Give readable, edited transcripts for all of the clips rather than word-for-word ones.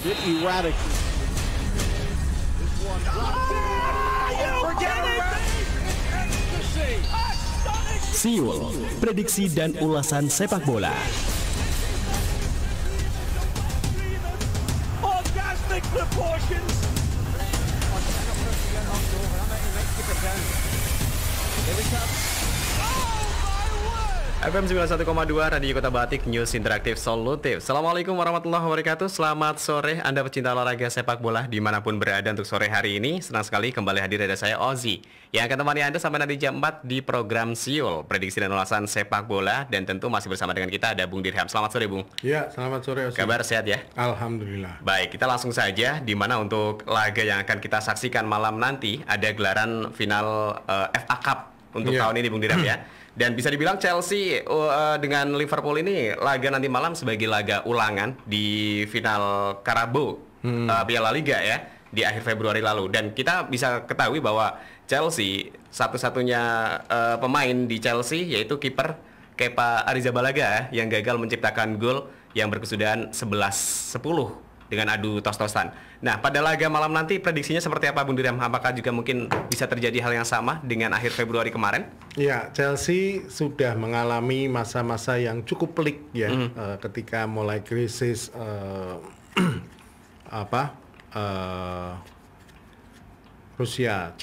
bit erratic. This one Siul, prediksi dan ulasan sepak bola. orgasmic proportions. FM 91,2 Radio Kota Batik, News Interaktif Solutif. Assalamualaikum warahmatullahi wabarakatuh. Selamat sore Anda pecinta olahraga sepak bola dimanapun berada untuk sore hari ini. Senang sekali kembali hadir ada saya Ozi yang akan temani Anda sampai nanti jam 4 di program Siul, prediksi dan ulasan sepak bola. Dan tentu masih bersama dengan kita ada Bung Dirham. Selamat sore Bung. Ya, selamat sore Ozi. Kabar sehat ya? Alhamdulillah. Baik, kita langsung saja di mana untuk laga yang akan kita saksikan malam nanti ada gelaran final FA Cup untuk tahun ini Bung Dirham ya. Dan bisa dibilang Chelsea dengan Liverpool ini laga nanti malam sebagai laga ulangan di final Carabao Piala Liga ya di akhir Februari lalu. Dan kita bisa ketahui bahwa Chelsea satu-satunya pemain di Chelsea yaitu kiper Kepa Arrizabalaga yang gagal menciptakan gol yang berkesudahan 11-10 dengan adu tos-tosan. Nah, pada laga malam nanti prediksinya seperti apa Bung Dirham? Apakah juga mungkin bisa terjadi hal yang sama dengan akhir Februari kemarin? Ya, Chelsea sudah mengalami masa-masa yang cukup pelik ya, ketika mulai krisis Rusia,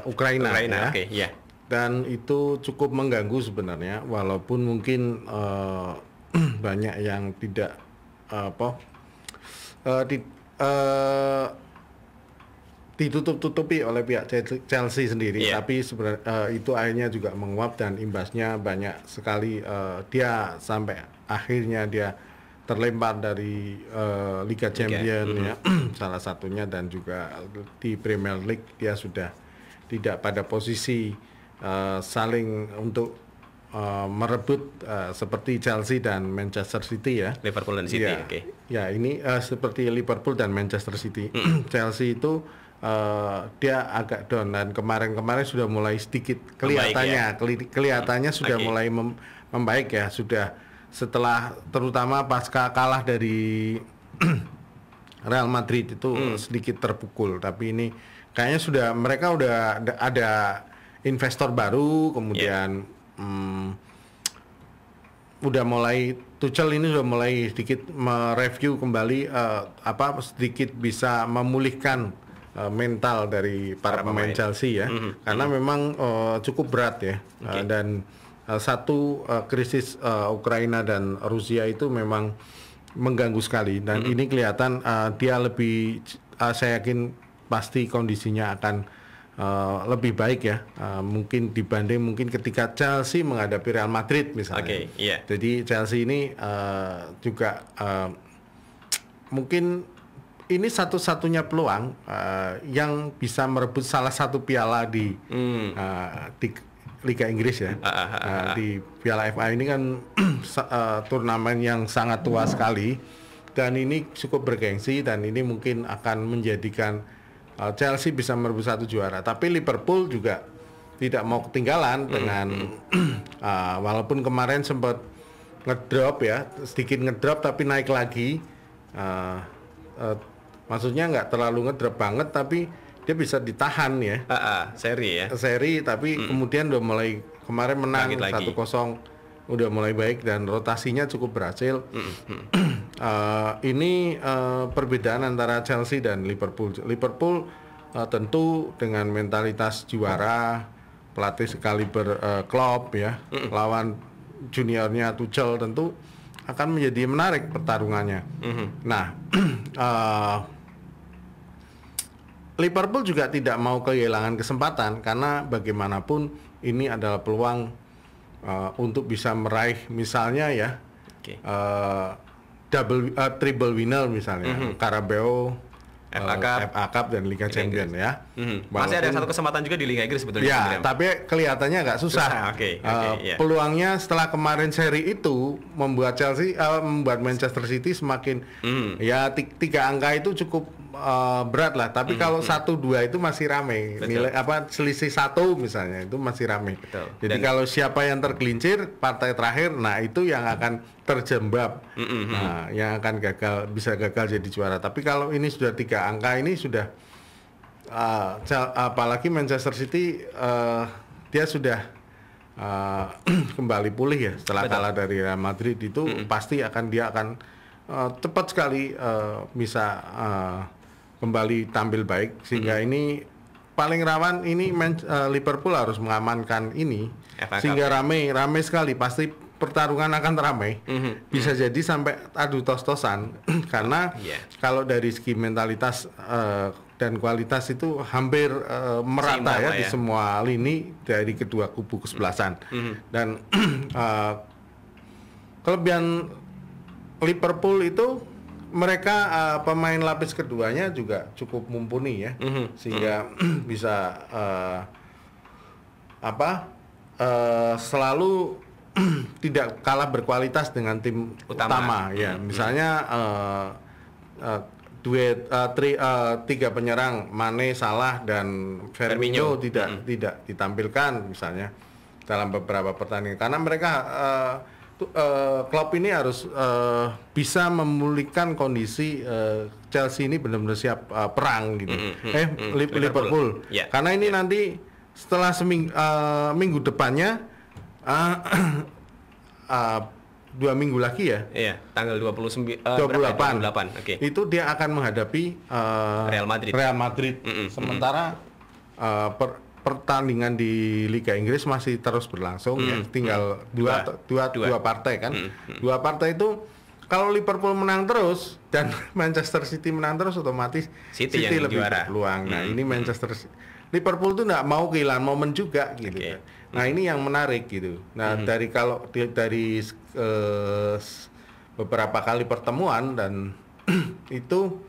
Ukraina ya. Okay, yeah. Dan itu cukup mengganggu sebenarnya, walaupun mungkin banyak yang tidak ditutup-tutupi oleh pihak Chelsea sendiri, tapi sebenarnya itu akhirnya juga menguap dan imbasnya banyak sekali. Dia sampai akhirnya dia terlempar dari Liga Champions ya, salah satunya, dan juga di Premier League dia sudah tidak pada posisi saling untuk merebut seperti Chelsea dan Manchester City ya. Liverpool dan City, ya, oke. Ya, ini seperti Liverpool dan Manchester City. Chelsea itu dia agak down dan kemarin-kemarin sudah mulai sedikit kelihatannya sudah mulai membaik ya, sudah setelah terutama pasca kalah dari Real Madrid itu sedikit terpukul, tapi ini kayaknya mereka udah ada investor baru, kemudian udah mulai Tuchel ini sudah mulai sedikit mereview kembali sedikit bisa memulihkan mental dari para pemain Chelsea ya, karena memang cukup berat ya, dan satu krisis Ukraina dan Rusia itu memang mengganggu sekali, dan ini kelihatan dia lebih saya yakin pasti kondisinya akan lebih baik ya, mungkin dibanding ketika Chelsea menghadapi Real Madrid misalnya. Jadi Chelsea ini juga mungkin ini satu-satunya peluang yang bisa merebut salah satu piala di Liga Inggris ya. Di Piala FA ini kan turnamen yang sangat tua sekali, dan ini cukup bergengsi, dan ini mungkin akan menjadikan Chelsea bisa merebut satu juara. Tapi Liverpool juga tidak mau ketinggalan dengan walaupun kemarin sempat ngedrop ya, sedikit ngedrop tapi naik lagi. Maksudnya nggak terlalu ngedrop banget, tapi dia bisa ditahan ya. Seri, tapi kemudian udah mulai kemarin menang 1-0, udah mulai baik dan rotasinya cukup berhasil. Ini perbedaan antara Chelsea dan Liverpool. Liverpool tentu dengan mentalitas juara, pelatih sekaliber Klopp ya, lawan juniornya Tuchel tentu akan menjadi menarik pertarungannya. Nah, Liverpool juga tidak mau kehilangan kesempatan, karena bagaimanapun ini adalah peluang untuk bisa meraih misalnya ya triple winner misalnya, Carabao, FA Cup dan Liga Champions ya. Masih ada satu kesempatan juga di Liga Inggris sebetulnya. Ya, tapi kelihatannya agak susah. Peluangnya setelah kemarin seri itu membuat Chelsea, membuat Manchester City semakin ya 3 angka itu cukup berat lah. Tapi kalau 1-2 itu masih rame. Betul. Nilai selisih 1 misalnya itu masih rame. Betul. Jadi kalau siapa yang tergelincir partai terakhir, nah itu yang akan terjembab. Nah, yang akan bisa gagal jadi juara. Tapi kalau ini sudah 3 angka ini sudah apalagi Manchester City dia sudah kembali pulih ya setelah kalah dari Real Madrid itu pasti dia akan cepat sekali bisa kembali tampil baik sehingga ini paling rawan ini Liverpool harus mengamankan ini sehingga rame sekali pasti pertarungan akan ramai bisa jadi sampai adu tos-tosan karena kalau dari segi mentalitas dan kualitas itu hampir merata ya di semua lini dari kedua kubu kesebelasan dan kelebihan Liverpool itu mereka pemain lapis keduanya juga cukup mumpuni ya sehingga bisa selalu tidak kalah berkualitas dengan tim utama ya misalnya duet 3 penyerang Mane, Salah dan Firmino tidak ditampilkan misalnya dalam beberapa pertandingan karena mereka klub ini harus bisa memulihkan kondisi Chelsea ini benar-benar siap perang gitu. Liverpool. Yeah. Karena ini nanti setelah minggu depannya 2 minggu lagi ya. Iya, tanggal 28. Okay. Itu dia akan menghadapi Real Madrid. Sementara pertandingan di Liga Inggris masih terus berlangsung ya. Tinggal dua partai kan. 2 partai itu kalau Liverpool menang terus dan Manchester City menang terus otomatis City lebih berpeluang. Nah, ini Liverpool tuh nggak mau kehilangan momen juga gitu. Okay. Nah, ini yang menarik gitu. Nah, dari beberapa kali pertemuan dan itu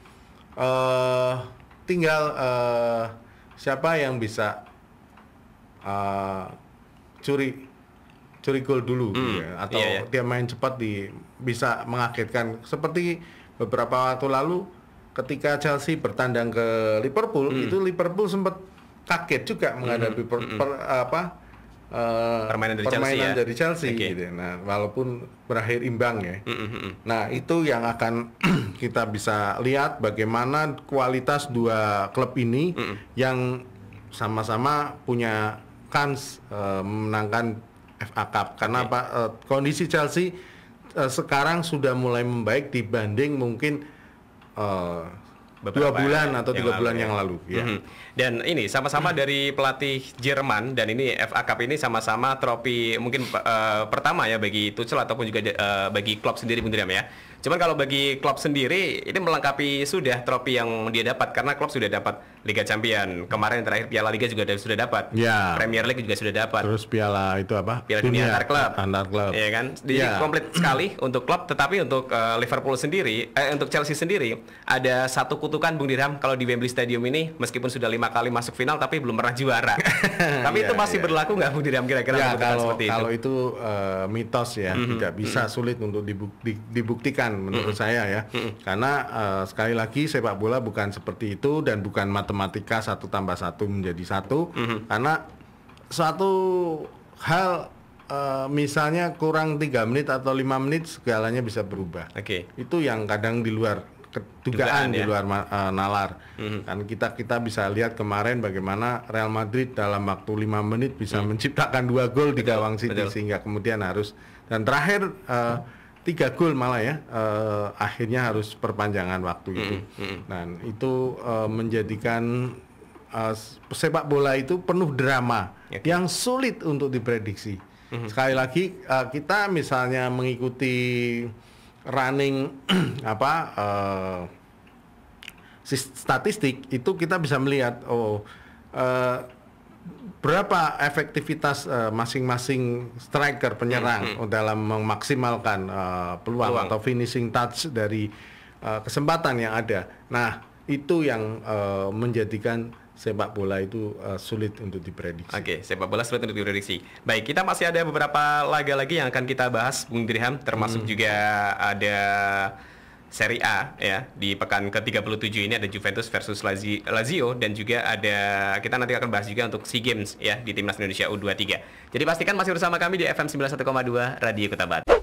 tinggal siapa yang bisa curi gol dulu ya, atau dia main cepat bisa mengagetkan seperti beberapa waktu lalu ketika Chelsea bertandang ke Liverpool itu Liverpool sempat kaget juga menghadapi permainan dari Chelsea okay. Gitu. Nah, walaupun berakhir imbang ya. Nah, itu yang akan kita bisa lihat bagaimana kualitas 2 klub ini yang sama-sama punya kans memenangkan FA Cup karena kondisi Chelsea sekarang sudah mulai membaik dibanding mungkin 2 bulan atau 3 bulan yang lalu ya. Dan ini sama-sama dari pelatih Jerman dan ini FA Cup ini sama-sama trofi mungkin pertama ya bagi Tuchel ataupun juga bagi klub sendiri Bung Diriam ya. Cuman kalau bagi klub sendiri ini melengkapi sudah trofi yang dia dapat karena klub sudah dapat Liga Champion. Kemarin terakhir Piala Liga juga sudah dapat. Ya. Premier League juga sudah dapat. Terus piala itu apa? Piala Dunia antar klub. Iya kan? Jadi komplit sekali untuk klub, tetapi untuk Liverpool sendiri untuk Chelsea sendiri ada satu kutukan Bung Dirham kalau di Wembley Stadium ini meskipun sudah 5 kali masuk final tapi belum pernah juara. Tapi itu masih berlaku nggak Bung Dirham kira-kira seperti itu? Kalau itu mitos ya, tidak bisa sulit untuk dibuktikan menurut saya ya. Karena sekali lagi sepak bola bukan seperti itu dan bukan matematika 1 + 1 menjadi 1. Karena suatu hal misalnya kurang 3 menit atau 5 menit segalanya bisa berubah. Oke. Itu yang kadang di luar dugaan, di luar nalar. Kan kita bisa lihat kemarin bagaimana Real Madrid dalam waktu 5 menit bisa menciptakan 2 gol di gawang City sehingga kemudian harus dan terakhir 3 gol malah ya akhirnya harus perpanjangan waktu itu. Dan itu menjadikan sepak bola itu penuh drama yang sulit untuk diprediksi. Sekali lagi kita misalnya mengikuti running statistik itu kita bisa melihat berapa efektivitas masing-masing striker penyerang dalam memaksimalkan peluang atau finishing touch dari kesempatan yang ada. Nah, itu yang menjadikan sepak bola itu sulit untuk diprediksi. Oke, sepak bola sulit untuk diprediksi. Baik, kita masih ada beberapa laga lagi yang akan kita bahas, Bung Dirham, termasuk juga ada Serie A ya di pekan ke-37 ini ada Juventus versus Lazio dan juga ada kita nanti akan bahas juga untuk SEA Games ya di Timnas Indonesia U23. Jadi pastikan masih bersama kami di FM 91,2 Radio Kota Batu.